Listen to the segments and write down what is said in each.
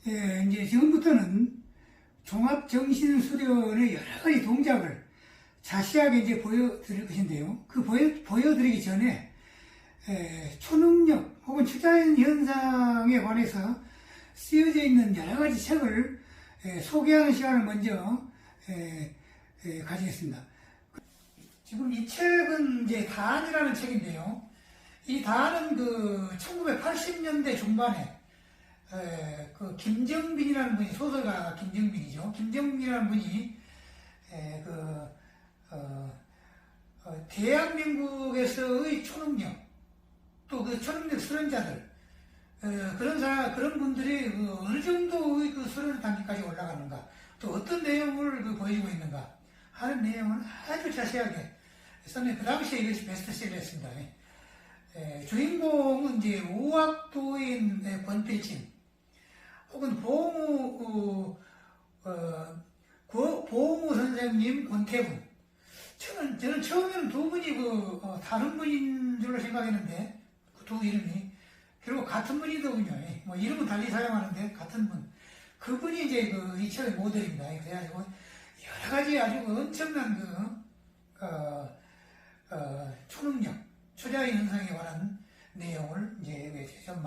이제 지금부터는 종합정신수련의 여러 가지 동작을 자세하게 이제 보여드릴 것인데요. 보여드리기 전에 초능력 혹은 초자연 현상에 관해서 쓰여져 있는 여러 가지 책을 소개하는 시간을 먼저 가지겠습니다. 지금 이 책은 이제 다안이라는 책인데요. 이 다안은 1980년대 중반에 그 김정빈이라는 분이, 소설가 김정빈이죠. 김정빈이라는 분이 대한민국에서의 초능력, 또 그 초능력 수련자들, 그런 분들이 어느 정도의 그 수련 단계까지 올라가는가, 또 어떤 내용을 보여주고 있는가 하는 내용을 아주 자세하게 썼는데, 그 당시에 이것이 베스트셀러였습니다. 주인공은 이제 우학도인 권필진, 혹은 보무 선생님 권태훈. 저는 처음에는 두 분이 다른 분인 줄로 생각했는데, 그 두 이름이 결국 같은 분이더군요. 뭐 이름은 달리 사용하는데 같은 분. 그분이 이제 이 책의 모델입니다. 그래가지고 여러 가지 아주 엄청난 초능력, 초자연 현상에 관한 내용을 이제 좀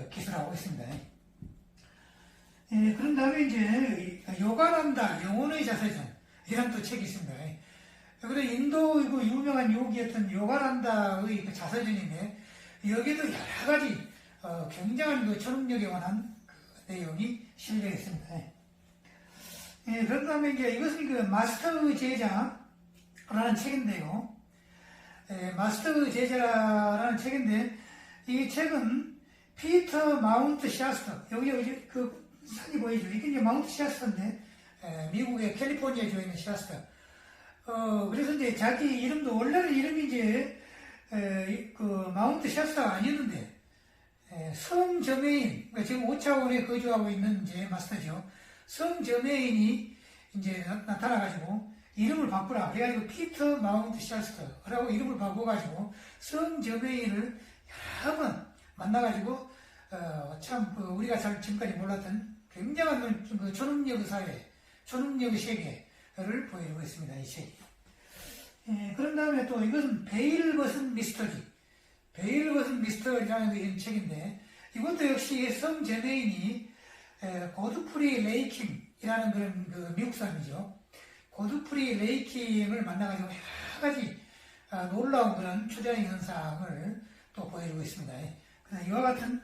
기술하고 있습니다. 그런 다음에 이제 요가란다, 영혼의 자세전, 이런 또 책이 있습니다. 그래서 인도 유명한 요기였던 요가란다의 자서전인데, 여기에도 여러 가지 굉장한 초능력에 관한 내용이 실려 있습니다. 그런 다음에 이제 이것은 마스터의 제자라는 책인데요. 마스터의 제자라는 책인데, 이 책은 피터 마운트 샤스터, 여기 사진이 보이죠? 이게 이제 마운트 샤스터인데, 미국의 캘리포니아에 있는 샤스터. 그래서 이제 자기 이름도, 원래는 이름이 이제, 마운트 샤스터가 아니었는데, 성저메인, 그러니까 지금 오차원에 거주하고 있는 이제 마스터죠. 성저메인이 이제 나타나가지고, 이름을 바꾸라. 그래가지고 피터 마운트 샤스터라고 이름을 바꿔가지고, 성저메인을 여러 번 만나가지고, 참, 우리가 지금까지 몰랐던 굉장한 초능력 사회, 초능력 세계를 보여주고 있습니다, 이 책이. 그런 다음에 또 이것은 베일 벗은 미스터리. 베일 벗은 미스터리라는 책인데, 이것도 역시 성제메인이 고드프리 레이킴이라는 그런 미국 사람이죠. 고드프리 레이킴을 만나가지고 여러 가지 놀라운 그런 초자연 현상을 또 보여주고 있습니다. 그래서 이와 같은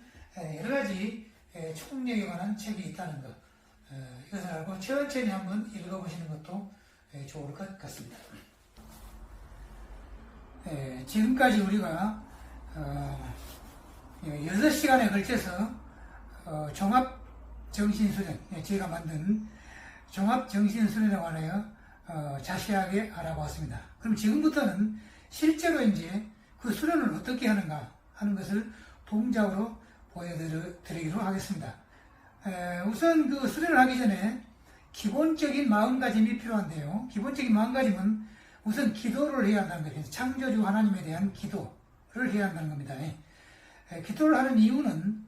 여러 가지 초능력에 관한 책이 있다는 것, 이것을 알고 천천히 한번 읽어보시는 것도 좋을 것 같습니다. 지금까지 우리가 6시간에 걸쳐서 종합정신수련, 제가 만든 종합정신수련에 관하여 자세하게 알아보았습니다. 그럼 지금부터는 실제로 이제 그 수련을 어떻게 하는가 하는 것을 동작으로 보여드리기로 하겠습니다. 우선 그 수련을 하기 전에 기본적인 마음가짐이 필요한데요. 기본적인 마음가짐은 우선 기도를 해야 한다는 거죠. 창조주 하나님에 대한 기도를 해야 한다는 겁니다. 기도를 하는 이유는,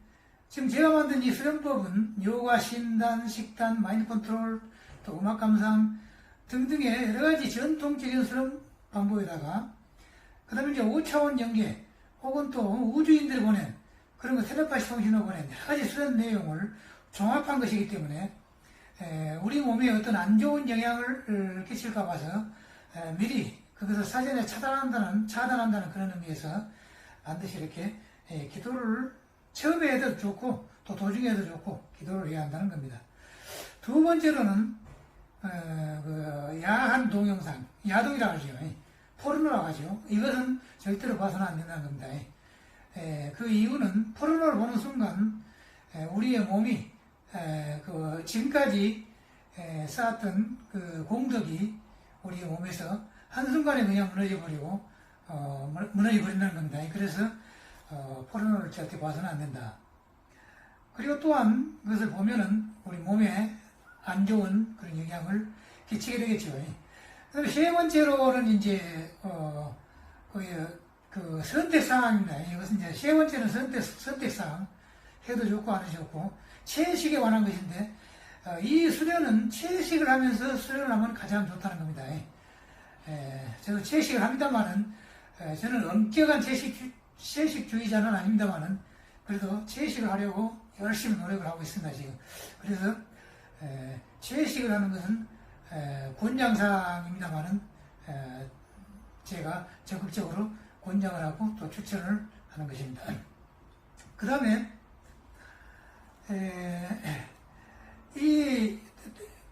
지금 제가 만든 이 수련법은 요가, 신단, 식단, 마인드 컨트롤, 또 음악 감상 등등의 여러 가지 전통적인 수련 방법에다가, 그 다음에 이제 5차원 연계, 혹은 또 우주인들 보낸, 그런 거 텔레파시 통신으로 보낸 여러 가지 수련 내용을 종합한 것이기 때문에, 우리 몸에 어떤 안 좋은 영향을 끼칠까 봐서, 미리 그것을 사전에 차단한다는 그런 의미에서 반드시 이렇게 기도를 처음에 해도 좋고, 또 도중에 해도 좋고, 기도를 해야 한다는 겁니다. 두 번째로는, 야한 동영상, 야동이라고 하죠. 포르노라고 하죠. 이것은 절대로 봐서는 안 된다는 겁니다. 그 이유는, 포르노를 보는 순간 우리의 몸이 지금까지 쌓았던 그 공덕이 우리의 몸에서 한순간에 그냥 무너져 버린다는 겁니다. 그래서 포르노를 절대 봐서는 안 된다. 그리고 또한 그것을 보면은 우리 몸에 안 좋은 그런 영향을 끼치게 되겠죠. 그다음에 세 번째로는 이제 그 선택 사항입니다. 이것은 이제 세 번째는 선택 사항, 해도 좋고 안 해도 좋고, 채식에 관한 것인데, 이 수련은 채식을 하면서 수련을 하면 가장 좋다는 겁니다. 저도 채식을 합니다만은, 저는 엄격한 채식주의자는 아닙니다만은, 그래도 채식을 하려고 열심히 노력을 하고 있습니다, 지금. 그래서, 채식을 하는 것은, 권장사항입니다만은, 제가 적극적으로 권장을 하고 또 추천을 하는 것입니다. 그 다음에,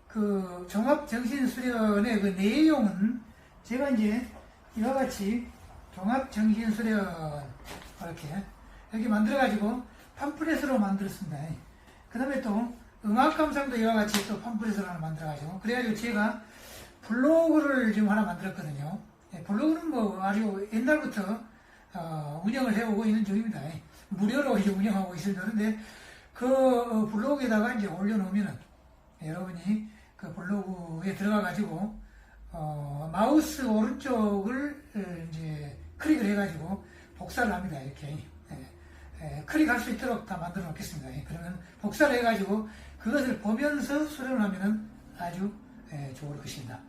그 종합정신수련의 그 내용은 제가 이제 이와 같이 종합정신수련 이렇게 여기 만들어가지고 팜플렛으로 만들었습니다. 그 다음에 또 음악감상도 이와 같이 또 팜플렛으로 하나 만들어가지고 그래가지고 제가 블로그를 지금 하나 만들었거든요. 블로그는 뭐 아주 옛날부터 운영을 해오고 있는 중입니다. 무료로 이제 운영하고 있습니다. 그런데 그 블로그에다가 이제 올려놓으면은 여러분이 그 블로그에 들어가가지고 마우스 오른쪽을 이제 클릭을 해가지고 복사를 합니다. 이렇게 클릭할 수 있도록 다 만들어 놓겠습니다. 그러면 복사를 해가지고 그것을 보면서 수련을 하면은 아주 좋을 것입니다.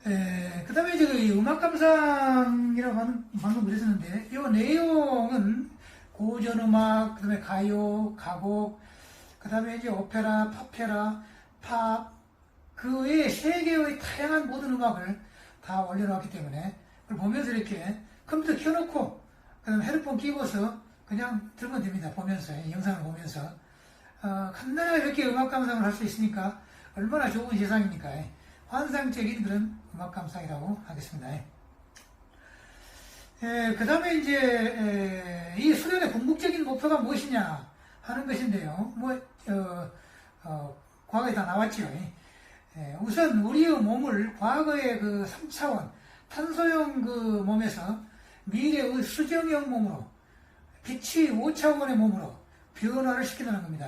그 다음에 이제 그 음악 감상이라고 하는 방금 그랬었는데 이 내용은 고전음악, 그 다음에 가요, 가곡, 그 다음에 이제 오페라, 파페라, 팝, 그 외에 세계의 다양한 모든 음악을 다 올려놓았기 때문에 그걸 보면서 이렇게 컴퓨터 켜놓고 그 다음에 헤드폰 끼고서 그냥 들으면 됩니다. 보면서, 영상을 보면서. 간단하게 이렇게 음악 감상을 할 수 있으니까 얼마나 좋은 세상입니까? 환상적인 그런 음악 감상이라고 하겠습니다. 그 다음에 이제, 이 수련의 궁극적인 목표가 무엇이냐 하는 것인데요. 과거에 다 나왔죠. 우선 우리의 몸을 과거의 그 3차원, 탄소형 그 몸에서 미래의 수정형 몸으로, 빛이 5차원의 몸으로 변화를 시키는 겁니다.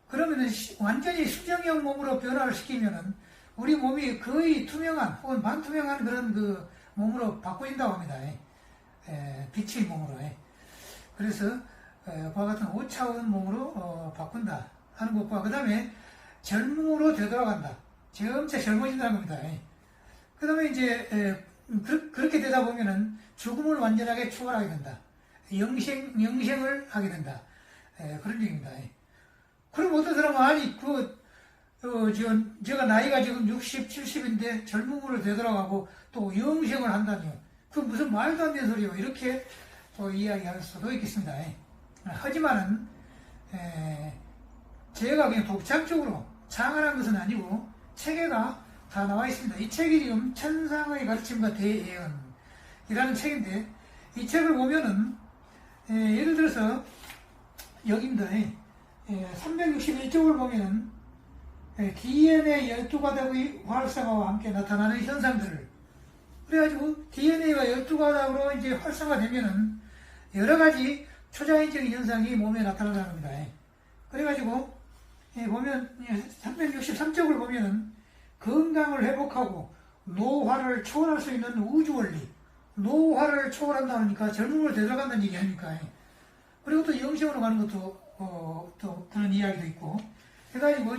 그러면은 완전히 수정형 몸으로 변화를 시키면은 우리 몸이 거의 투명한 혹은 반투명한 그런 그 몸으로 바꿔진다고 합니다. 빛의 몸으로. 그래서 그와 같은 5차원 몸으로 바꾼다 하는 것과 그 다음에 젊음으로 되돌아간다. 점차 젊어진다는 겁니다. 그 다음에 이제 그렇게 되다 보면은 죽음을 완전하게 초월하게 된다. 영생을 하게 된다. 그런 얘기입니다. 그럼 어떤 사람은 아니 제가 나이가 지금 60, 70인데 젊음으로 되돌아가고 또 영생을 한다니요. 그 무슨 말도 안 되는 소리요. 이렇게 또 이야기할 수도 있겠습니다. 하지만은 제가 그냥 독창적으로 장안한 것은 아니고 책에가 다 나와 있습니다. 이 책이 지금 천상의 가르침과 대예언이라는 책인데 이 책을 보면은 예를 들어서 여기입니다. 361쪽을 보면은 DNA 12가닥의 활성화와 함께 나타나는 현상들을 그래가지고 DNA가 12가닥으로 이제 활성화되면은 여러가지 초자연적인 현상이 몸에 나타난다는 겁니다. 그래가지고 보면 363쪽을 보면은 건강을 회복하고 노화를 초월할 수 있는 우주원리, 노화를 초월한다니까 젊음으로 되돌아간다는 얘기 아닙니까? 그리고 또 영생으로 가는 것도 또 그런 이야기도 있고 해가지고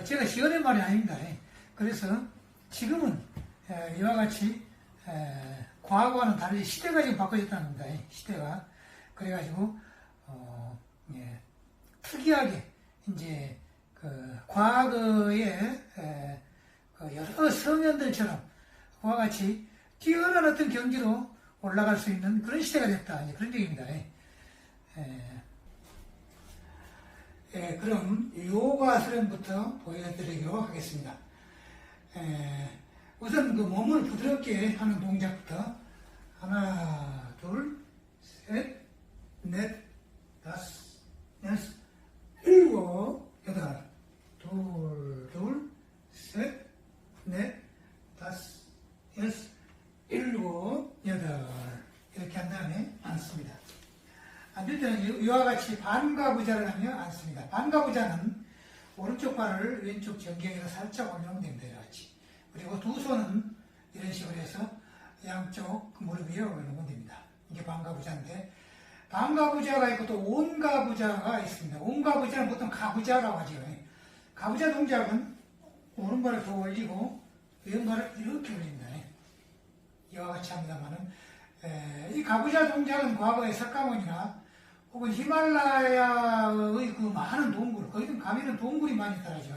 제가 지어낸 말이 아닙니다. 그래서 지금은 이와 같이 과거와는 다르게 시대가 지금 바꿔졌다는 겁니다. 시대가 그래가지고 특이하게 이제 그 과거의 그 여러 성현들처럼 그와 같이 뛰어난 어떤 경지로 올라갈 수 있는 그런 시대가 됐다. 그런 얘기입니다. 그럼 요가 수련부터 보여드리기로 하겠습니다. 우선 그 몸을 부드럽게 하는 동작부터 하나, 둘, 셋, 넷, 다섯, 여섯, 일곱, 여덟, 둘, 셋, 넷, 다섯, 여섯, 일곱, 여덟 이렇게 한 다음에 앉습니다. 앉을 때는 이와 같이 반가부좌를 하며 앉습니다. 반가부좌는 오른쪽 발을 왼쪽 정경에서 살짝 올려놓으면 됩니다. 이와 같이. 그리고 두 손은 이런 식으로 해서 양쪽 무릎 위에 올려놓으면 됩니다. 이게 반가부좌인데 반가부좌가 있고 또 온가부좌가 있습니다. 온가부좌는 보통 가부좌라고 하죠. 가부좌 동작은 오른발을 더 올리고 왼발을 이렇게 올립니다. 이와 같이 합니다만은 이 가부좌 동작은 과거에 석가모니나 혹은 히말라야의 그 많은 동굴, 거기는 가면은 동굴이 많이 있더라죠.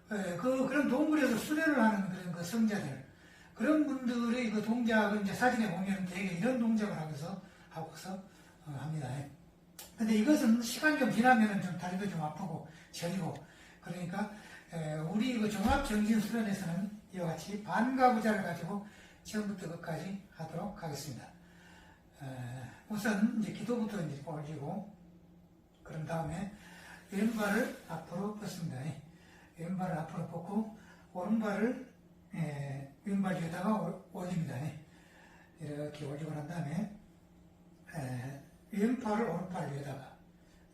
그런 동굴에서 수련을 하는 그런 그 성자들, 그런 분들의 그 동작을 이제 사진에 보면 되게 이런 동작을 하고서 합니다. 근데 이것은 시간이 좀 지나면은 좀 다리도 좀 아프고 저리고, 그러니까 우리 그 종합정신수련에서는 이와 같이 반가부좌를 가지고 처음부터 끝까지 하도록 하겠습니다. 우선 이제 기도부터 이제 올리고, 그런 다음에 왼발을 앞으로 뻗습니다. 왼발을 앞으로 뻗고 오른발을 왼발 위에다가 올립니다. 이렇게 올리고 난 다음에 왼팔을 오른팔 위에다가,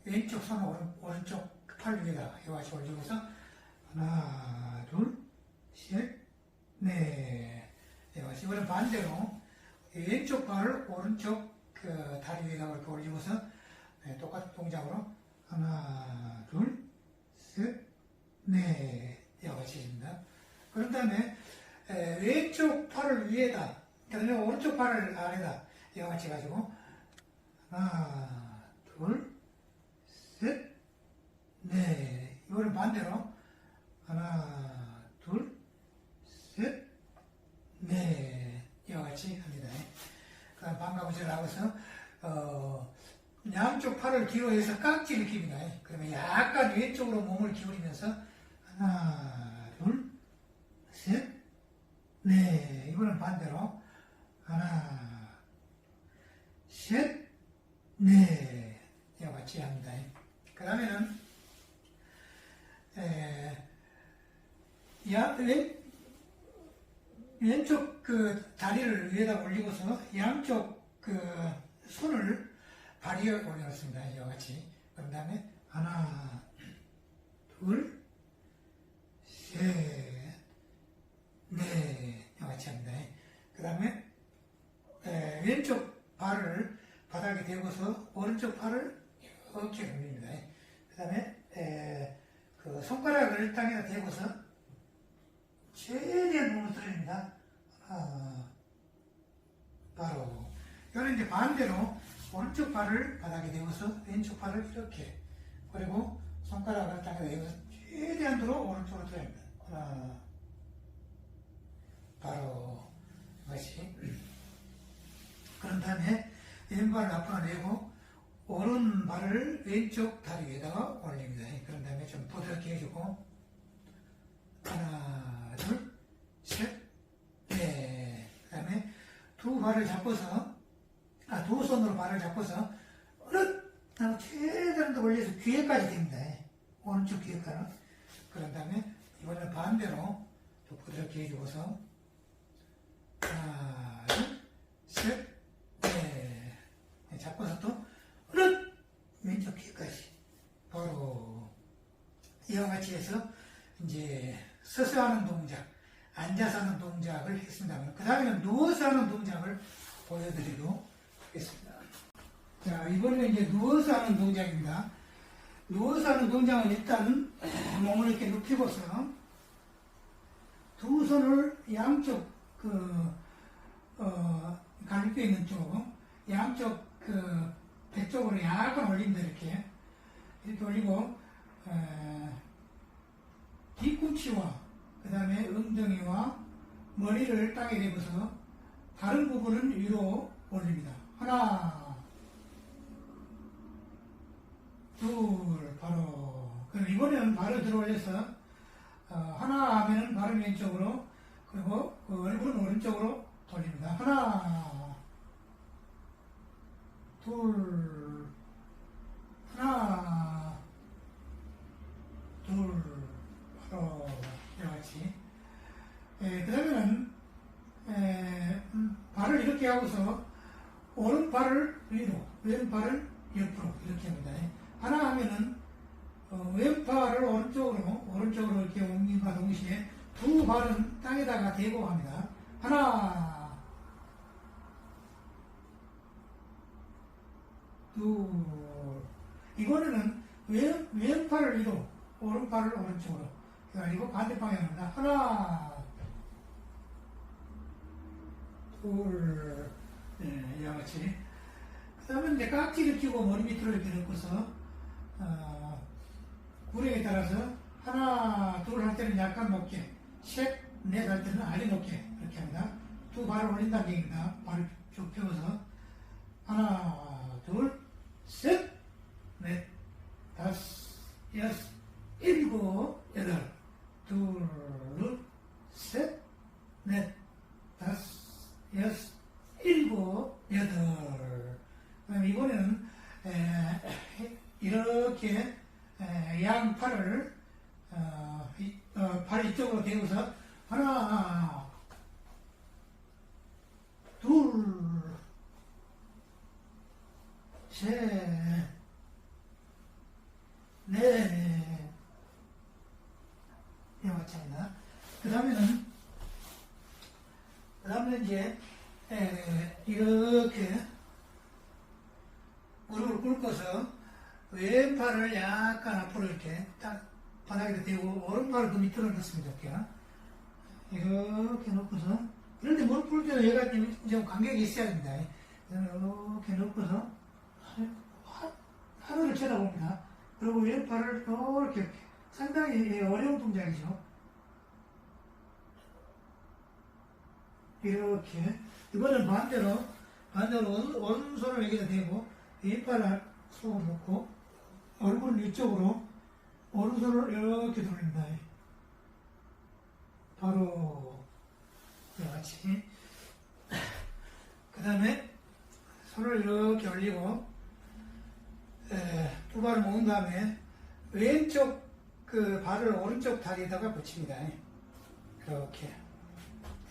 왼쪽 손을 오른쪽 팔 위에다가 이와 같이 올리고서 하나, 둘, 셋, 넷. 이번엔 반대로 왼쪽 발을 오른쪽 그 다리 위에다가 이렇게 올리고서 똑같은 동작으로 하나, 둘, 셋, 넷. 이와 같이 해줍니다. 그런 다음에 왼쪽 팔을 위에다, 그다음에 오른쪽 팔을 아래다 이와 같이 해가지고 하나, 둘, 셋, 넷. 이거는 반대로 하나, 둘, 셋, 넷. 이와 같이 합니다. 그 다음 반가부좌를 하고서 양쪽 팔을 뒤로 해서 깍지를 깁니다. 그러면 약간 왼쪽으로 몸을 기울이면서 하나, 둘, 셋, 넷. 이거는 반대로 하나, 셋, 넷. 이와 같이 합니다. 그 다음에는 왼쪽 그 다리를 위에다 올리고서 양쪽 그 손을 발 위에 올려놓습니다. 이와 같이. 그런 다음에 하나, 둘, 셋, 넷. 이와 같이 합니다. 그 다음에 왼쪽 발을 바닥에 대고서 오른쪽 팔을 이렇게 올립니다. 그 다음에 그 손가락을 땅에다 대고서 최대한 몸을 들입니다. 바로 이거는 이제 반대로 오른쪽 발을 바닥에 대고서 왼쪽 발을 이렇게, 그리고 손가락을 땅에 대고서 최대한으로 오른쪽으로 들입니다. 바로 이것이. 그런 다음에 왼발을 앞으로 내고 오른발을 왼쪽 다리 위에다가 올립니다. 그런 다음에 좀 부드럽게 해주고 하나, 둘, 셋, 넷. 그 다음에 두 발을 잡고서, 두 손으로 발을 잡고서 어느 최대한 더 올려서 귀에까지 됩니다. 오른쪽 귀에까지. 그런 다음에 이번에는 반대로 또 부드럽게 해주고서 하나, 둘, 셋, 넷. 잡고서 또 어느 왼쪽 귀에까지. 바로 이와 같이 해서 이제 서서 하는 동작, 앉아서 하는 동작을 했습니다. 그 다음에는 누워서 하는 동작을 보여드리도록 하겠습니다. 자, 이번에는 이제 누워서 하는 동작입니다. 누워서 하는 동작은 일단 몸을 이렇게 눕히고서 두 손을 양쪽 갈비뼈 있는 쪽, 양쪽 배 쪽으로 약간 올린다. 이렇게 올리고 뒤꿈치와 그 다음에 엉덩이와 머리를 땅에 대고서 다른 부분은 위로 올립니다. 하나, 둘, 바로. 그럼 이번에는 발을 들어 올려서 하나 하면은 발은 왼쪽으로, 그리고 그 얼굴은 오른쪽으로 돌립니다. 하나, 둘, 하나, 둘, 바로 이와 같이. 그 다음에는 발을 이렇게 하고서 오른발을 위로, 왼발을 옆으로 이렇게 합니다. 하나 하면은 왼발을 오른쪽으로 이렇게 옮김과 동시에 두 발은 땅에다가 대고 합니다. 하나, 둘. 이번에는 왼팔을 위로, 오른팔을 오른쪽으로. 그리고 반대 방향입니다. 하나, 둘, 네, 이와 같이. 그 다음에 이제 깍지를 끼고 머리 밑으로 이렇게 넣고서, 구력에 따라서 하나, 둘 할 때는 약간 높게, 셋, 넷 할 때는 아주 높게, 이렇게 합니다. 두 발을 올린다는 얘기입니다. 발을 쭉 펴서. 하나, 둘, 셋, 넷, 다섯, 여섯, 일곱, 여덟. 둘, 셋, 넷, 다섯, 여섯, 일곱, 여덟. 그다음에 이번에는 이렇게 양팔을 발 이쪽으로 대고서 하나, 둘, 셋, 넷. 이와 같습니다. 그 다음에는 이제 이렇게 무릎을 꿇고서 왼팔을 약간 앞으로 이렇게 딱 바닥에 대고 오른팔을 그 밑으로 넣습니다. 이렇게 놓고서 그런데 무릎 꿇을 때는 얘가 좀 간격이 있어야 됩니다. 이렇게 놓고서 하늘을 쳐다봅니다. 그리고 왼팔을 이렇게 상당히 어려운 동작이죠. 이렇게 이번엔 반대로 오른손을 여기다 대고 왼팔을 속으로 놓고 얼굴을 이쪽으로 오른손을 이렇게 돌립니다. 바로 이와 같이. 그 다음에 손을 이렇게 올리고 두 발을 모은 다음에 왼쪽 그 발을 오른쪽 다리에다가 붙입니다. 이렇게.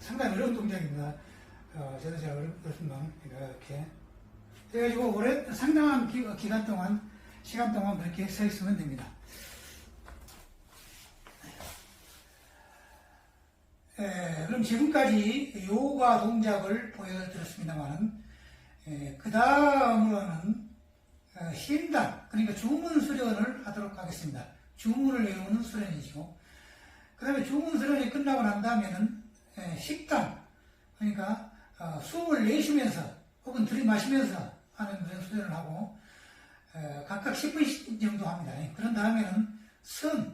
상당히 어려운 동작입니다. 저도 잘 어렵지만, 이렇게. 그래가지고, 상당한 시간 동안 그렇게 서 있으면 됩니다. 그럼 지금까지 요가 동작을 보여드렸습니다만, 그 다음으로는 신단, 그러니까 주문 수련을 하도록 하겠습니다. 주문을 외우는 수련이죠. 그 다음에 주문 수련이 끝나고 난 다음에는 식단, 그러니까 숨을 내쉬면서 혹은 들이마시면서 하는 그런 수련을 하고 각각 10분 정도 합니다. 그런 다음에는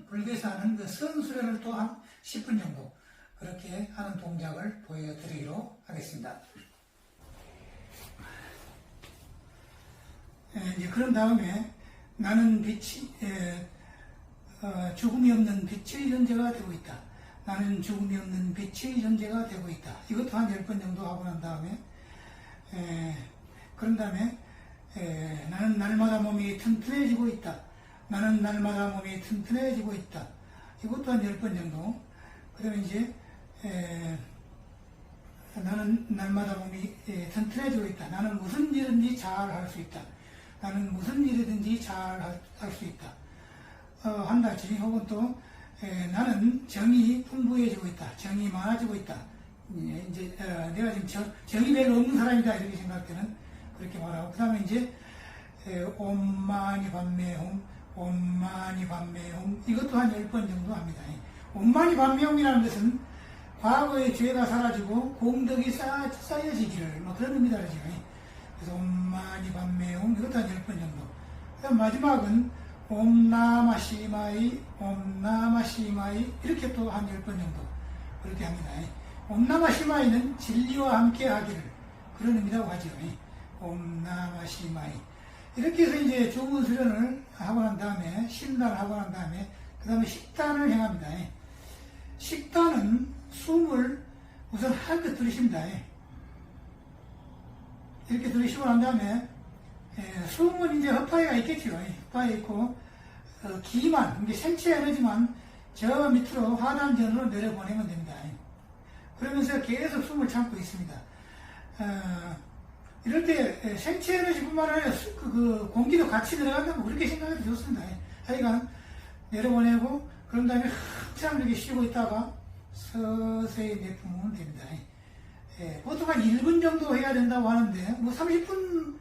불교에서 하는 그 선 수련을 또 한 10분 정도 그렇게 하는 동작을 보여드리기로 하겠습니다. 이제 그런 다음에 나는 빛이 죽음이 없는 빛의 존재가 되고 있다. 나는 죽음이 없는 빛의 존재가 되고 있다. 이것도 한 10번 정도 하고 난 다음에 그런 다음에 나는 날마다 몸이 튼튼해지고 있다. 나는 날마다 몸이 튼튼해지고 있다. 이것도 한 10번 정도. 그 다음에 이제 나는 날마다 몸이 튼튼해지고 있다. 나는 무슨 일이든지 잘 할 수 있다. 나는 무슨 일이든지 잘 할 수 있다. 한 달치 혹은 또 나는 정이 풍부해지고 있다. 정이 많아지고 있다. 이제 내가 지금 정이 별로 없는 사람이다 이렇게 생각할 때는 그렇게 말하고 그 다음에 이제 옴마니 밤매홈 옴마니 밤매홈 이것도 한 10번 정도 합니다. 옴마니 밤매홈이라는 것은 과거의 죄가 사라지고功德이 쌓여지기를 뭐 그런 의미다 그러죠. 그래서 옴마니 밤매홈 이것도 한 10번 정도. 그다음 마지막은 옴나마시마이 옴나마시마이 이렇게 또 한 10번 정도 그렇게 합니다. 옴나마시마이는 진리와 함께 하기를 그런 의미라고 하죠. 옴나마시마이 이렇게 해서 이제 주문 수련을 하고 난 다음에 신단을 하고 난 다음에 그 다음에 식단을 행합니다. 식단은 숨을 우선 한껏 들이십니다. 이렇게 들이쉬고 난 다음에 숨은 이제 허파에가 있겠죠. 허파에 있고 기만, 이게 생체 에너지만 저 밑으로 화단전으로 내려보내면 됩니다. 그러면서 계속 숨을 참고 있습니다. 이럴 때 생체 에너지뿐만 아니라 그 공기도 같이 들어간다고 그렇게 생각해도 좋습니다. 하여간 내려보내고 그런 다음에 한참 이렇게 쉬고 있다가 서서히 내뿜으면 됩니다. 보통 한 1분 정도 해야 된다고 하는데 뭐 30분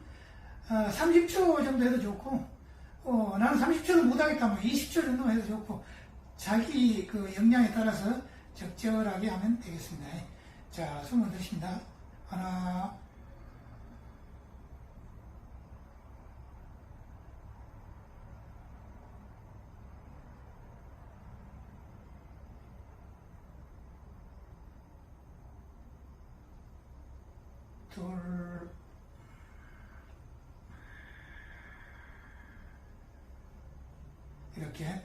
30초 정도 해도 좋고, 나는 30초도 못하겠다, 뭐 20초 정도 해도 좋고, 자기 그 역량에 따라서 적절하게 하면 되겠습니다. 자, 숨을 들이십니다. 하나, 둘, 이렇게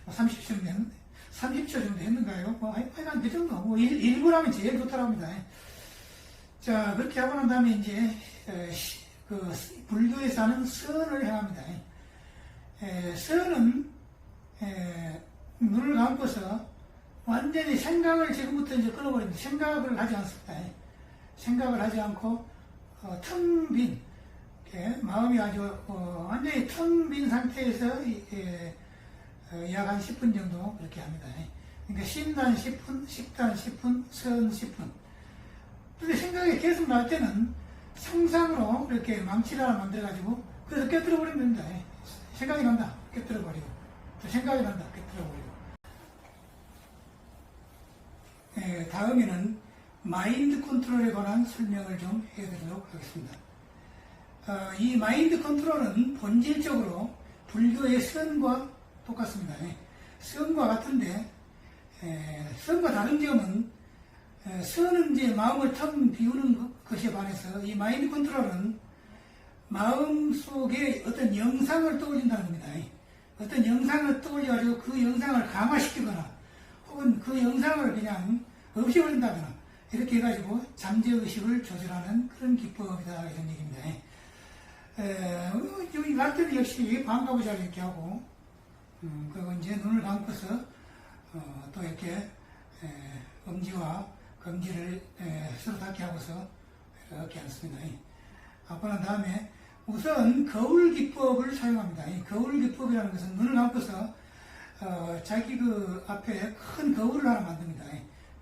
30초 정도 했는가요? 하여간 그 정도, 1분 하면 제일 좋더랍니다. 자, 그렇게 하고 난 다음에 이제 그 불교에서 하는 선을 행합니다. 선은 눈을 감고서 완전히 생각을 지금부터 이제 끊어버립니다. 생각을 하지 않습니다. 생각을 하지 않고 텅 빈, 마음이 아주 완전히 텅 빈 상태에서 약 한 10분 정도 그렇게 합니다. 그러니까 심단 10분, 식단 10분, 선 10분. 근데 생각이 계속 날 때는 상상으로 이렇게 망치를 하나 만들어가지고 그래서 깨뜨려버리면 됩니다. 생각이 난다, 깨뜨려버리고. 또 생각이 난다, 깨뜨려버리고. 다음에는 마인드 컨트롤에 관한 설명을 좀 해드리도록 하겠습니다. 이 마인드 컨트롤은 본질적으로 불교의 선과 똑같습니다. 선과 같은데, 선과 다른 점은, 선은 이제 마음을 텅 비우는 것에 반해서 이 마인드 컨트롤은 마음 속에 어떤 영상을 떠올린다는 겁니다. 어떤 영상을 떠올려가지고 그 영상을 강화시키거나 혹은 그 영상을 그냥 없애버린다거나 이렇게 해가지고 잠재의식을 조절하는 그런 기법이다 이런 얘기입니다. 여기 갈 때는 역시 반가부자 이렇게 하고 그리고 이제 눈을 감고서 또 이렇게 엄지와 검지를 서로 닿게 하고서 이렇게 앉습니다. 하고 난 다음에 우선 거울 기법을 사용합니다. 이 거울 기법이라는 것은 눈을 감고서 자기 그 앞에 큰 거울을 하나 만듭니다.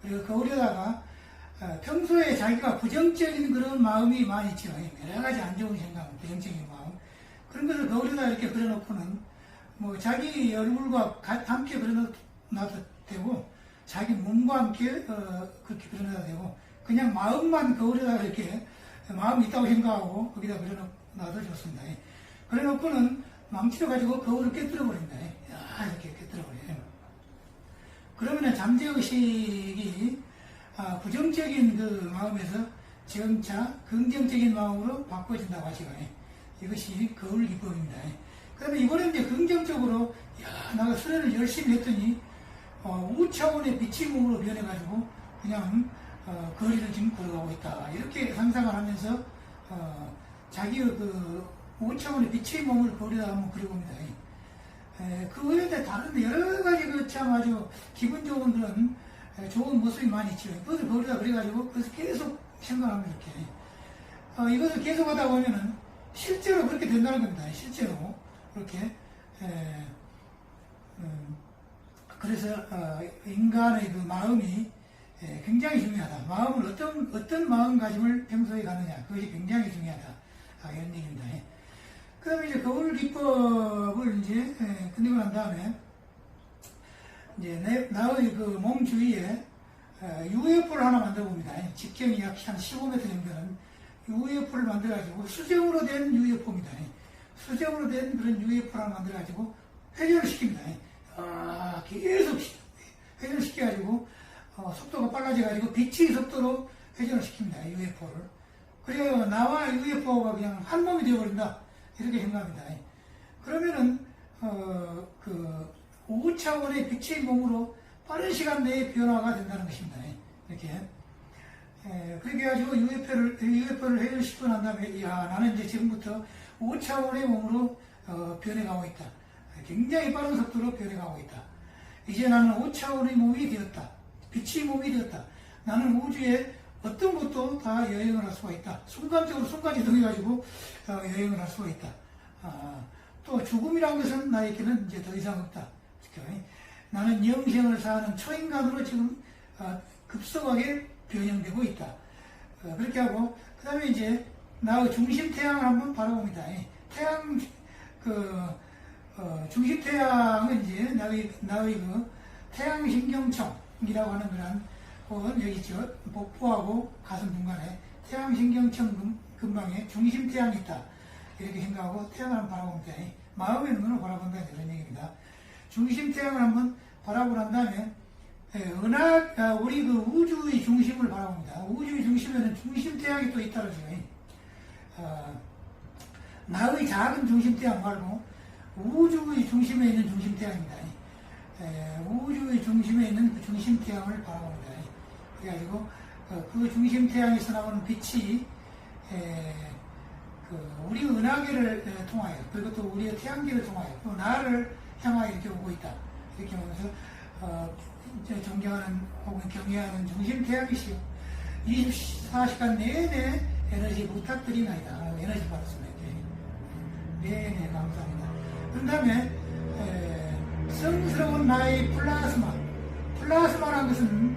그리고 거울에다가 평소에 자기가 부정적인 그런 마음이 많이 있죠. 여러 가지 안 좋은 생각, 부정적인 마음. 그런 것을 거울에다 이렇게 그려놓고는 뭐 자기 얼굴과 함께 그려놔도 되고 자기 몸과 함께 그렇게 그려놔도 되고 그냥 마음만 거울에다 이렇게 마음이 있다고 생각하고 거기다 그려놔도 좋습니다. 그래놓고는 망치를 가지고 거울을 깨뜨려버립니다. 이렇게 깨뜨려버려요. 그러면 잠재의식이 부정적인 그 마음에서 점차 긍정적인 마음으로 바꿔진다고 하시고 이것이 거울 기법입니다. 그 다음에 이번에 이제 긍정적으로 내가 수련을 열심히 했더니 우차원의 빛의 몸으로 변해가지고 그냥 거리를 지금 걸어가고 있다 이렇게 상상을 하면서 자기의 그 우차원의 빛의 몸을 거리다 한번 그려봅니다. 그 외에 다른 여러 가지 그 참 아주 기분 좋은 그런 좋은 모습이 많이 있죠. 그것을 거리다 그래가지고 그래서 계속 생각합니다. 이렇게 이것을 계속 하다 보면은 실제로 그렇게 된다는 겁니다. 실제로 그렇게 그래서 인간의 그 마음이 굉장히 중요하다. 마음을 어떤 마음가짐을 평소에 갖느냐 그것이 굉장히 중요하다. 이런 얘기입니다. 그 다음에 이제 거울 기법을 이제 끝내고 난 다음에 이제 나의 그 몸 주위에 UFO를 하나 만들어 봅니다. 직경이 약 한 15m 정도는 UFO를 만들어가지고 수정으로 된 UFO입니다. 수정으로 된 그런 UFO를 하나 만들어가지고 회전을 시킵니다. 계속 회전을 시켜가지고 속도가 빨라져가지고 빛의 속도로 회전을 시킵니다. UFO를. 그래서 나와 UFO가 그냥 한 몸이 되어버린다. 이렇게 생각합니다. 그러면은 그 5차원의 빛의 몸으로 빠른 시간 내에 변화가 된다는 것입니다. 이렇게. 그렇게 해가지고 UFO를 회전시키고 난 다음에 나는 이제 지금부터 5차원의 몸으로 변해가고 있다. 굉장히 빠른 속도로 변해가고 있다. 이제 나는 5차원의 몸이 되었다. 빛의 몸이 되었다. 나는 우주에 어떤 것도 다 여행을 할 수가 있다. 순간적으로 순간이동해가지고 여행을 할 수가 있다. 또 죽음이라는 것은 나에게는 이제 더 이상 없다. 나는 영생을 사는 초인간으로 지금 급속하게 변형되고 있다. 그렇게 하고 그 다음에 이제 나의 중심 태양을 한번 바라봅니다. 태양, 중심 태양은 이제 나의 그 태양신경청이라고 하는 그런, 혹은 여기 있죠. 복부하고 가슴 중간에 태양신경청 근방에 중심 태양이 있다. 이렇게 생각하고 태양을 한번 바라봅니다. 마음의 눈으로 바라본다. 이런 얘기입니다. 중심 태양을 한번 바라보고 난 다음에, 우리 그 우주의 중심을 바라봅니다. 우주의 중심에는 중심 태양이 또 있다는 거예요. 나의 작은 중심 태양 말고 우주의 중심에 있는 중심 태양입니다. 우주의 중심에 있는 그 중심 태양을 바라봅니다. 그래가지고 그 중심 태양에서 나오는 빛이 우리 은하계를 통하여, 그리고 또 우리의 태양계를 통하여 또 나를 향하여 이렇게 오고 있다. 이렇게 보면서 존경하는 혹은 경외하는 중심 태양이시여 24시간 내내 에너지 부탁드리나이다. 에너지 받았습니다. 네네, 감사합니다. 그 다음에 성스러운 나의 플라스마라는 것은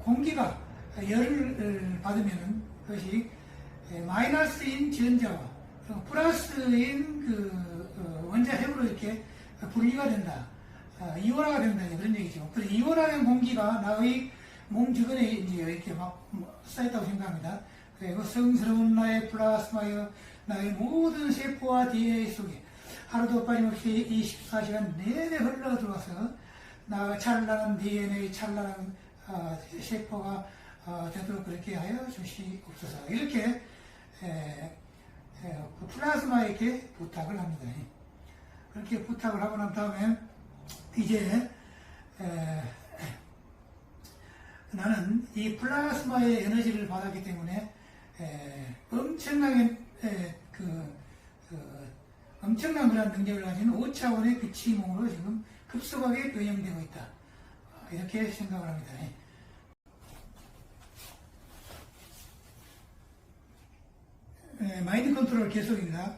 공기가 열을 받으면 그것이 마이너스인 전자와 플러스인 원자 핵으로 이렇게 분리가 된다. 이온화가 된다. 그런 얘기죠. 그래서 이온화된 공기가 나의 몸 주변에 이제 이렇게 막 쌓였다고 생각합니다. 그리고 성스러운 나의 플라스마여 나의 모든 세포와 DNA 속에 하루도 빠짐없이 24시간 내내 흘러 들어와서 나 찬란한 DNA, 찬란한 세포가 되도록 그렇게 하여 주시옵소서. 이렇게 그 플라스마에게 부탁을 합니다. 그렇게 부탁을 하고 난 다음에 이제 나는 이 플라스마의 에너지를 받았기 때문에 엄청나게 엄청난 그런 능력을 가진 5차원의 빛의 몸으로 지금 급속하게 변형되고 있다. 이렇게 생각을 합니다. 마인드 컨트롤 계속입니다.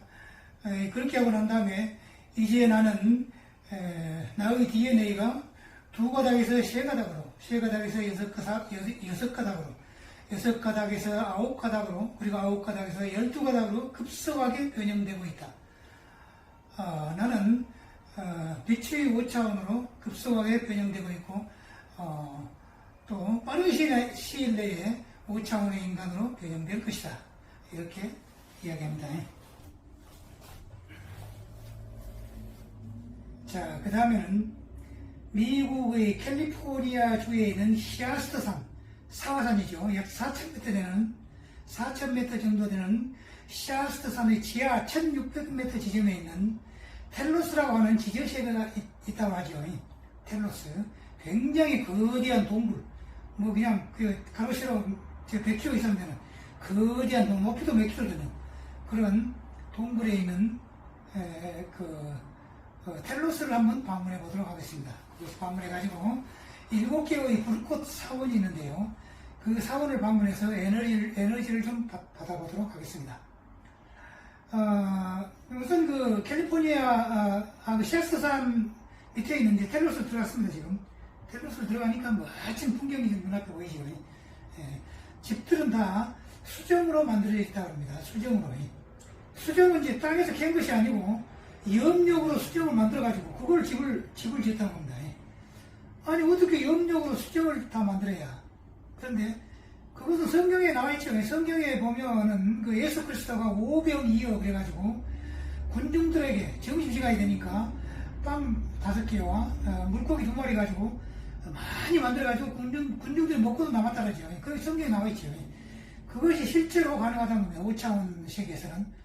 그렇게 하고 난 다음에 이제 나는 나의 DNA가 2가닥에서 3가닥으로, 3가닥에서 6가닥으로, 6가닥에서 9가닥으로, 그리고 9가닥에서 12가닥으로 급속하게 변형되고 있다. 나는 빛의 5차원으로 급속하게 변형되고 있고 또 빠른 시일 내에 5차원의 인간으로 변형될 것이다. 이렇게 이야기합니다. 자, 그 다음에는 미국의 캘리포니아 주에 있는 시아스트산, 사화산이죠. 약 4,000m 되는, 4,000m 정도 되는 시아스트산의 지하 1,600m 지점에 있는 텔로스라고 하는 지저세계가 있다고 하죠. 텔로스. 굉장히 거대한 동굴. 뭐 그냥 가로세로 100km 이상 되는 거대한 동굴, 높이도 몇 킬로 되는 그런 동굴에 있는 텔로스를 한번 방문해 보도록 하겠습니다. 그것을 방문해가지고 7개의 불꽃 사원이 있는데요. 그 사원을 방문해서 에너지를 좀 받아보도록 하겠습니다. 우선 그 캘리포니아, 시아스산 밑에 있는데 텔로스 들어갔습니다, 지금. 텔로스 들어가니까 멋진 풍경이 지금 눈앞에 보이죠. 집들은 다 수정으로 만들어져 있다고 합니다. 수정으로. 수정은 이제 땅에서 캔 것이 아니고 염력으로 수정을 만들어가지고 그걸 집을 지었다는 겁니다. 아니, 어떻게 염력으로 수정을 다 만들어야. 그런데 그것은 성경에 나와있죠. 성경에 보면은 그 예수 그리스도가 오병이어 그래가지고 군중들에게 점심시간이 되니까 빵 5개와 물고기 2마리 가지고 많이 만들어가지고 군중들이 먹고도 남았다 그러죠. 그 성경에 나와있죠. 그것이 실제로 가능하다는 겁니다. 5차원 세계에서는.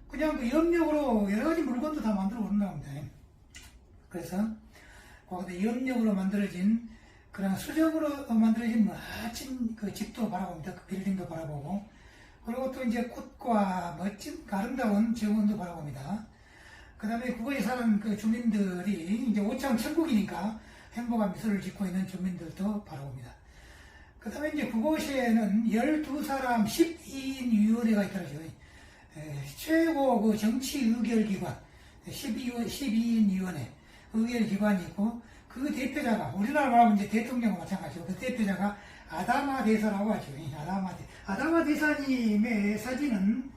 그냥 그 염력으로 여러가지 물건도 다 만들어 본다고 합니다. 그래서 거기다 염력으로 만들어진 그런 수정으로 만들어진 멋진 그 집도 바라봅니다. 그 빌딩도 바라보고, 그리고 또 이제 꽃과 멋진 아름다운 정원도 바라봅니다. 그 다음에 그곳에 사는 그 주민들이 이제 5차원 천국이니까 행복한 미소를 짓고 있는 주민들도 바라봅니다. 그 다음에 이제 그곳에는 12사람 12인 위원회가 있더라고요. 최고 그 정치 의결기관 12인 위원회 의결기관이 있고, 그 대표자가, 우리나라 말하면 이제 대통령과 마찬가지고, 그 대표자가 아다마 대사라고 하죠. 아다마 대사님의 사진은,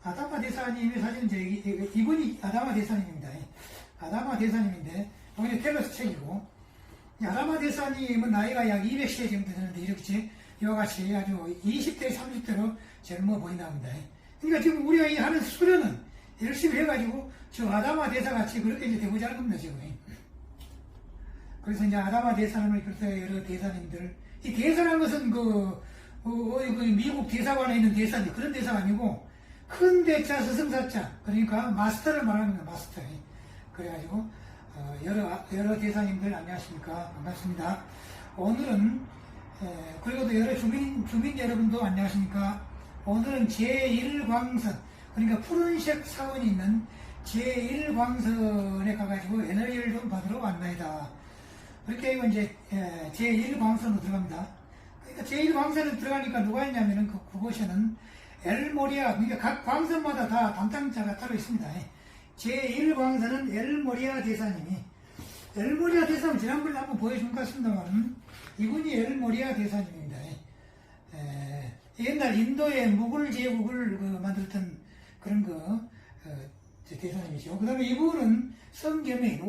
아다마 대사님의 사진은 이분이 아다마 대사님입니다. 아다마 대사님인데, 여기는 텔러스 책이고, 아다마 대사님은 나이가 약 200세 정도 되는데, 이렇게 이와 같이 아주 20대, 30대로 젊어 보인답니다. 그러니까 지금 우리가 이 하는 수련은 열심히 해가지고, 저 아다마 대사 같이 그렇게 이제 되고자 하는 겁니다, 지금. 그래서 이제 아다마 대사님을 그래서 여러 대사님들, 이 대사라는 것은 그 미국 대사관에 있는 대사인데 그런 대사가 아니고, 큰 대자 스승사자, 그러니까 마스터를 말하는 거예요, 마스터. 그래가지고, 여러 대사님들 안녕하십니까. 반갑습니다. 오늘은, 그리고 또 여러 주민 여러분도 안녕하십니까. 오늘은 제1광선, 그러니까 푸른색 사원이 있는 제1광선에 가가지고 에너지를 좀 받으러 왔나이다. 그렇게 이거 이제, 제1광선으로 들어갑니다. 그러니까 제1광선에 들어가니까 누가 있냐면은 그곳에는 엘모리아, 그러니까 각 광선마다 다 담당자가 따로 있습니다. 제1광선은 엘모리아 대사님이, 엘모리아 대사님 지난번에 한번 보여준 것 같습니다만, 이분이 엘모리아 대사님입니다. 옛날 인도의 무굴 제국을 만들었던 그런 대사님이죠. 그 다음에 이분은 성겸이,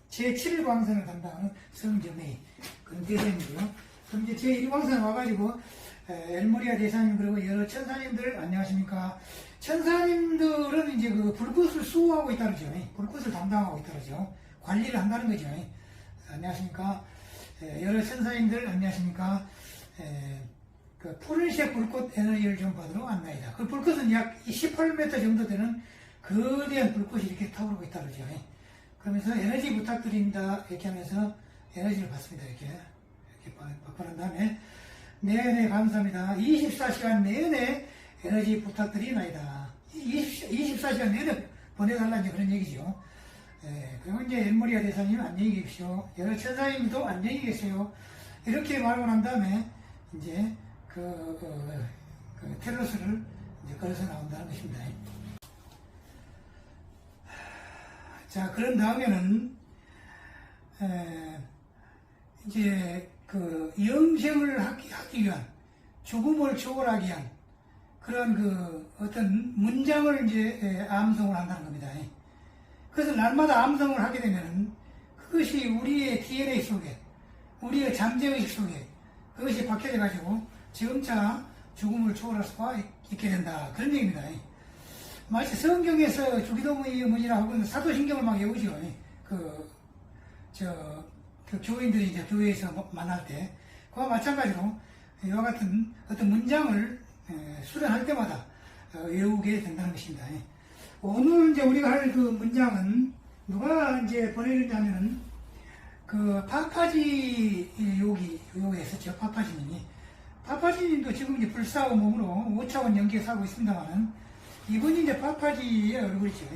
제7광선을 담당하는 성겸이, 그런 대사님이고요. 그럼 이제 제1광선 와가지고, 엘모리아 대사님, 그리고 여러 천사님들, 안녕하십니까. 천사님들은 이제 그 불꽃을 수호하고 있다르죠. 불꽃을 담당하고 있다르죠. 관리를 한다는 거죠. 안녕하십니까. 여러 천사님들, 안녕하십니까. 그 푸른색 불꽃 에너지를 좀 받으러 왔나이다. 그 불꽃은 약 18m 정도 되는 거대한 불꽃이 이렇게 타오르고 있다르죠. 그러면서 에너지 부탁드립니다. 이렇게 하면서 에너지를 받습니다. 이렇게 받고 난 다음에, 네네, 감사합니다. 24시간 내내 에너지 부탁드리나이다. 24시간 내내 보내달라, 이제 그런 얘기죠. 그리고 이제 엘모리아 대사님 안녕히 계십시오. 여러 천사님도 안녕히 계세요. 이렇게 말하고 난 다음에, 이제, 텔러스를 이제 걸어서 나온다는 것입니다. 자, 그런 다음에는, 이제, 영생을 하기 위한, 죽음을 초월하기 위한, 그런 어떤 문장을 이제 암송을 한다는 겁니다. 그래서 날마다 암송을 하게 되면은, 그것이 우리의 DNA 속에, 우리의 잠재의식 속에, 그것이 박혀져가지고, 지금차 죽음을 초월할 수가 있게 된다. 그런 얘기입니다. 마치 성경에서 주기도문이라 하고 사도신경을 막 외우죠. 교인들이 이제 교회에서 만날 때, 그와 마찬가지로 이와 같은 어떤 문장을 수련할 때마다 외우게 된다는 것입니다. 오늘 이제 우리가 할 그 문장은 누가 이제 보내느냐면은 파파지 요기에서 저 파파지님도 지금 이제 불사의 몸으로 5차원 연기에 살고 있습니다만은 이분이 이제 파파지의 얼굴이죠.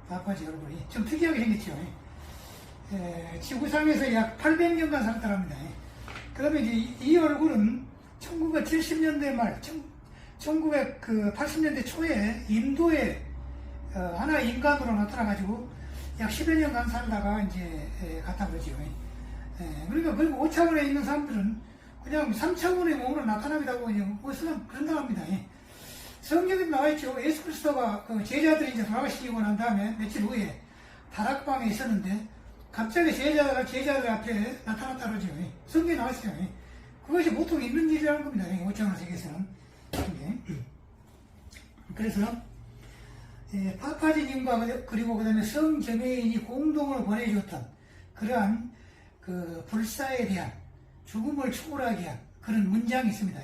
파파지 얼굴이 좀 특이하게 생겼죠. 지구상에서 약 800년간 살았다고 합니다. 그 다음에 이제 이 얼굴은 1970년대 말, 1980년대 초에 인도에 하나의 인간으로 나타나가지고 약 10여 년간 살다가 이제 갔다 그러죠. 그러니까 그리고 5차원에 있는 사람들은 그냥 3차원의 몸으로 나타나기도 하고 그냥 그런다고 합니다. 성경에 나와있죠. 예수 그리스도가 제자들이 이제 돌아가시고 난 다음에 며칠 후에 다락방에 있었는데 갑자기 제자들 앞에 나타났다 그러죠. 성경에 나왔어요. 그것이 보통 있는 일이라는 겁니다. 5차원 세계에서는. 그래서 파파지님과 그리고 그 다음에 성점예인이 공동으로 보내주었던 그러한 불사에 대한 죽음을 초월하기 위한 그런 문장이 있습니다.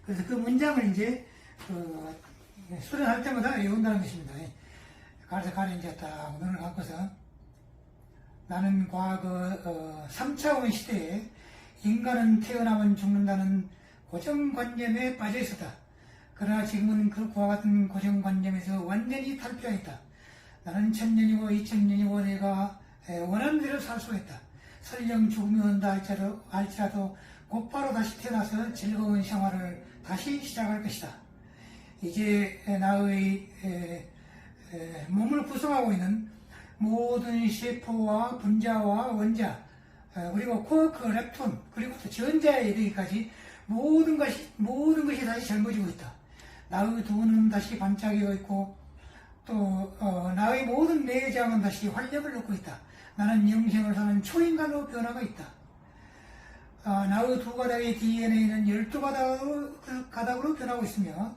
그래서 그 문장을 이제 수련할 때마다 외운다는 것입니다. 가서 이제 딱 눈을 감고서 나는 과거 3차원 시대에 인간은 태어나면 죽는다는 고정관념에 빠져 있었다. 그러나 지금은 그와 같은 고정관념에서 완전히 탈피하였다. 나는 1000년이고 2000년이고 내가 원하는 대로 살 수 있다. 설령 죽음이 온다 할지라도 곧바로 다시 태어나서 즐거운 생활을 다시 시작할 것이다. 이제 나의 몸을 구성하고 있는 모든 세포와 분자와 원자, 그리고 쿼크, 렙톤, 그리고 또 전자에 이르기까지 모든 것이 다시 젊어지고 있다. 나의 두 눈은 다시 반짝이고 있고, 또 나의 모든 내장은 다시 활력을 얻고 있다. 나는 영생을 사는 초인간으로 변화가 있다. 나의 두 가닥의 DNA는 12가닥으로 변하고 있으며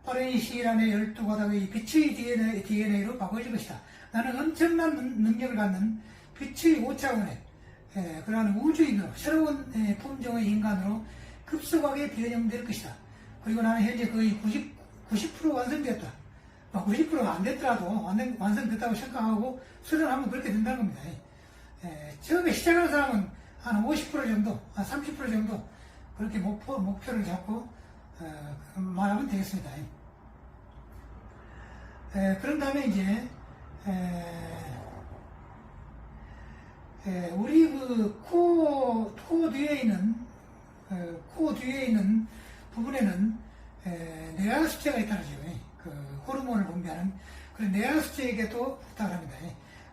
빠른 시일 안에 12가닥의 빛의 DNA로 바꿔질 것이다. 나는 엄청난 능력을 갖는 빛의 5차원의 그러한 우주인으로 새로운 품종의 인간으로 급속하게 변형될 것이다. 그리고 나는 현재 거의 90% 완성되었다. 90%가 안 됐더라도 완성됐다고 생각하고 수련하면 그렇게 된다는 겁니다. 처음에 시작하는 사람은 한 50% 정도, 한 30% 정도 그렇게 목표를 잡고 말하면 되겠습니다. 그런 다음에 이제 우리 그 코 뒤에 있는 부분에는 뇌하수체가 있다는 거죠. 그 호르몬을 분비하는 그런 뇌하수체에게도 부탁을 합니다.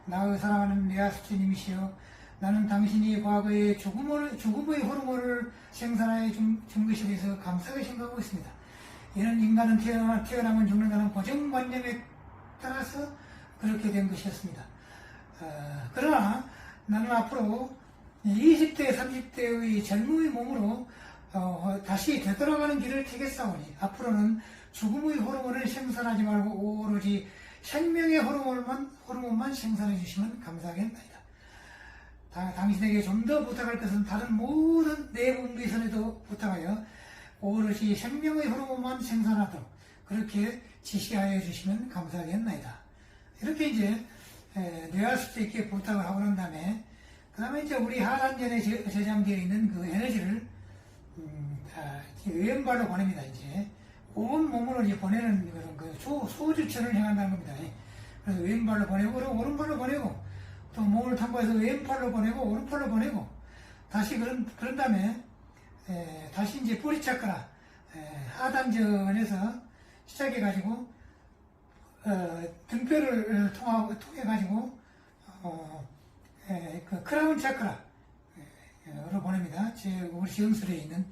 나의 사랑하는 뇌하수체님이시여, 나는 당신이 과거에 죽음의 호르몬을 생산하여 준 것에 대해서 감사하게 생각하고 있습니다. 이는 인간은 태어나면 죽는다는 고정관념에 따라서 그렇게 된 것이었습니다. 그러나 나는 앞으로 20대, 30대의 젊음의 몸으로 다시 되돌아가는 길을 택했사오니 앞으로는 죽음의 호르몬을 생산하지 말고 오로지 생명의 호르몬만 생산해 주시면 감사하겠나이다. 당신에게 좀 더 부탁할 것은 다른 모든 내분비선에도 부탁하여 오롯이 생명의 호르몬만 생산하도록 그렇게 지시하여 주시면 감사하겠나이다. 이렇게 이제 뇌하수체에게 부탁을 하고 난 다음에 그 다음에 이제 우리 하단전에 저장되어 있는 그 에너지를 왼발로 보냅니다. 이제 온 몸으로 이제 보내는 그런 그 소주천을 행한다는 겁니다. 그래서 왼발로 보내고 그리고 오른발로 보내고 또 몸을 탐구해서 왼팔로 보내고 오른팔로 보내고 다시 그런 다음에 다시 이제 뿌리차크라 하단전에서 시작해 가지고 등뼈를 통해 가지고 그 크라운 차크라로 보냅니다. 우리 지형술에 있는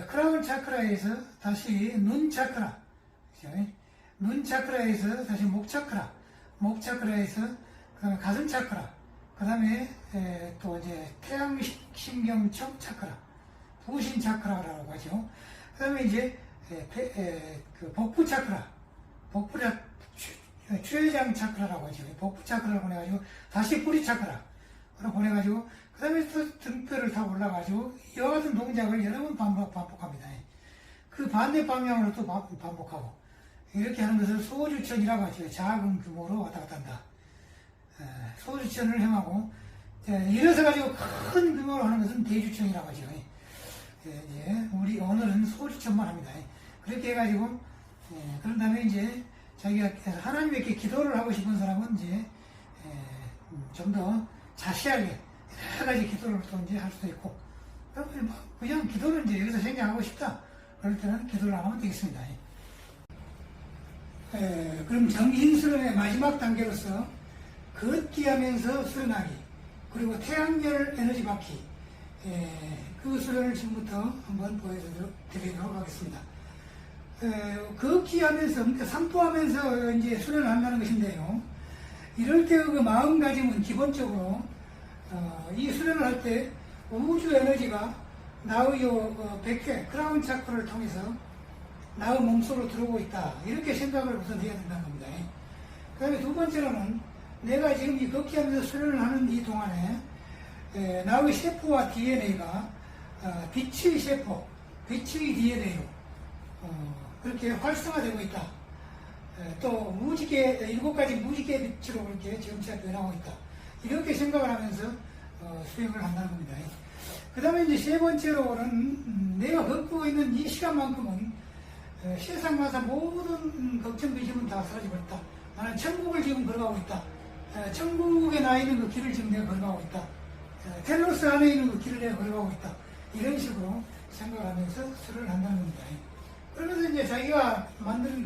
크라운 차크라에서 다시 눈 차크라, 눈 차크라에서 다시 목 차크라에서 그다음에 가슴 차크라, 그다음에 또 이제 태양신경청 차크라, 부신 차크라라고 하죠. 그다음에 이제 그 복부 차크라, 추회장 차크라라고 하죠. 복부 차크라를 보내가지고 다시 뿌리 차크라로 보내가지고 그 다음에 또 등뼈를 타고 올라가지고 이와 같은 동작을 여러 번 반복합니다. 그 반대 방향으로 또 반복하고 이렇게 하는 것을 소주천이라고 하죠. 작은 규모로 왔다 갔다 한다. 소주천을 행하고 일어서 가지고 큰 규모로 하는 것은 대주천이라고 하죠. 우리 오늘은 소주천만 합니다. 그렇게 해가지고 그런 다음에 이제 자기가 하나님께 기도를 하고 싶은 사람은 이제 좀 더 자세하게 여러 가지 기도를 또 이제 할 수도 있고, 그냥 기도를 이제 여기서 생략하고 싶다. 그럴 때는 기도를 안 하면 되겠습니다. 그럼 정신수련의 마지막 단계로서 걷기 하면서 수련하기, 그리고 태양열 에너지 받기, 그 수련을 지금부터 한번 보여드리도록 하겠습니다. 걷기 하면서, 그러니까 산보하면서 이제 수련을 한다는 것인데요. 이럴 때 그 마음가짐은 기본적으로 이 수련을 할 때 우주 에너지가 나의 100회 크라운 차크를 통해서 나의 몸속으로 들어오고 있다. 이렇게 생각을 우선 해야 된다는 겁니다. 그 다음에 두 번째로는 내가 지금 이 걷기 하면서 수련을 하는 이 동안에 나의 세포와 DNA가 빛의 세포, 빛의 DNA로 그렇게 활성화되고 있다. 또 무지개, 7가지 무지개 빛으로 이렇게 점차 변하고 있다. 이렇게 생각을 하면서 수행을 한다는 겁니다. 그 다음에 이제 세 번째로는 내가 겪고 있는 이 시간만큼은 세상마다 모든 걱정, 근심은 다 사라져버렸다. 나는 천국을 지금 걸어가고 있다. 천국에 나 있는 그 길을 지금 내가 걸어가고 있다. 텔로스 안에 있는 그 길을 내가 걸어가고 있다. 이런 식으로 생각을 하면서 수련을 한다는 겁니다. 그러면서 이제 자기가 만든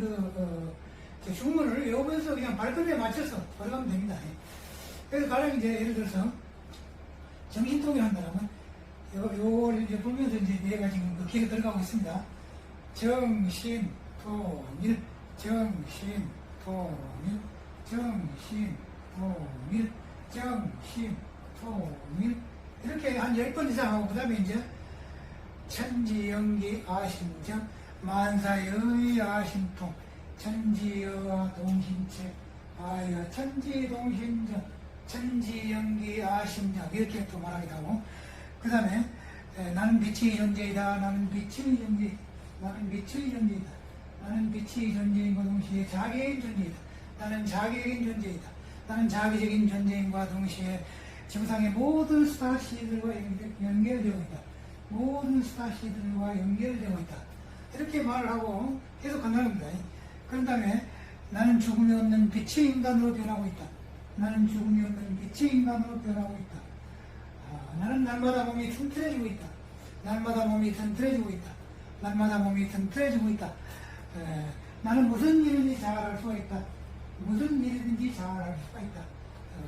주문을 외우면서 그냥 발걸음에 맞춰서 걸어가면 됩니다. 그래서 가령 이제 예를 들어서 정신통일 한다면 요걸 이제 보면서 이제 내가 지금 그 길에 들어가고 있습니다. 정신, 통일, 정신, 통일, 정신, 통일, 정신, 통일. 이렇게 한 10번 이상 하고, 그 다음에 이제 천지연기 아심정, 만사의 아심통, 천지여와 동신체, 아여 천지동신정, 천지연기 아심정, 이렇게 또 말하기도 하고, 그 다음에 나는 빛의 존재이다. 나는 빛의 존재, 나는 빛의 존재이다. 나는 빛의 존재인과 동시에 자기인 존재이다. 나는 자기인 존재이다. 나는 자기적인 존재인과 동시에 지구상의 모든 스타시들과 연결되고 있다. 모든 스타시들과 연결되고 있다. 이렇게 말을 하고 계속 간다는 겁니다. 그런 다음에 나는 죽음이 없는 빛의 인간으로 변하고 있다. 나는 죽음이 없는 빛의 인간으로 변하고 있다. 나는 날마다 몸이 튼튼해지고 있다. 날마다 몸이 튼튼해지고 있다. 날마다 몸이 튼튼해지고 있다. 나는 무슨 일이든지 잘할 수가 있다. 무슨 일이든지 잘할 수가 있다.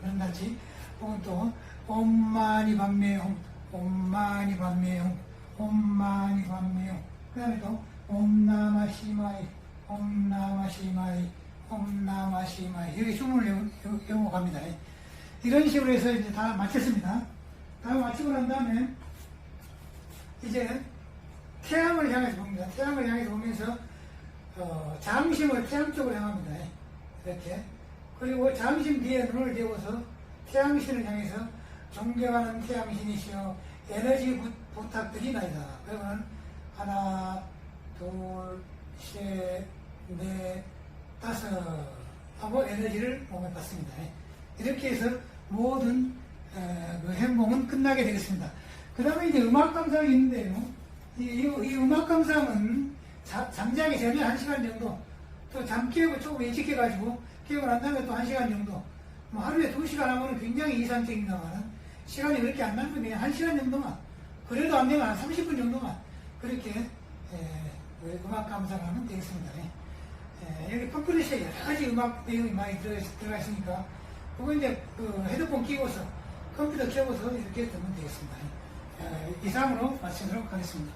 그런 같이 혹은 또 옴마니 밤매용, 옴마니 밤매용, 옴마니 밤매용. 그 다음에 또 옴나마시마이, 옴나마시마이, 옴나마시마이. 여기 주문을 외우고 갑니다. 이런 식으로 해서 이제 다 마쳤습니다. 다 마치고 난 다음에 이제 태양을 향해서 봅니다. 태양을 향해서 보면서 장심을 태양 쪽으로 향합니다. 이렇게. 그리고 장심 뒤에 눈을 대고서 태양신을 향해서 존경하는 태양신이시여 에너지 부탁드리나이다. 그러면 하나, 둘, 셋, 넷, 다섯 하고 에너지를 몸에 받습니다. 이렇게 해서 모든 그 행동은 끝나게 되겠습니다. 그 다음에 이제 음악 감상이 있는데요. 이 음악 감상은 잠자기 전에 1시간 정도, 또 잠 깨고 조금 일찍 해가지고 깨고 난 다음에 또 1시간 정도, 뭐 하루에 2시간 하면 굉장히 이상적입니다만 시간이 그렇게 안 나면 그냥 1시간 정도만, 그래도 안 되면 한 30분 정도만 그렇게 음악 감상을 하면 되겠습니다. 여기 컴퓨터에 여러 가지 음악 내용이 많이 들어가 있으니까 그거 이제 그 헤드폰 끼고서 컴퓨터 켜고서 이렇게 듣면 되겠습니다. 이상으로 마치도록 하겠습니다.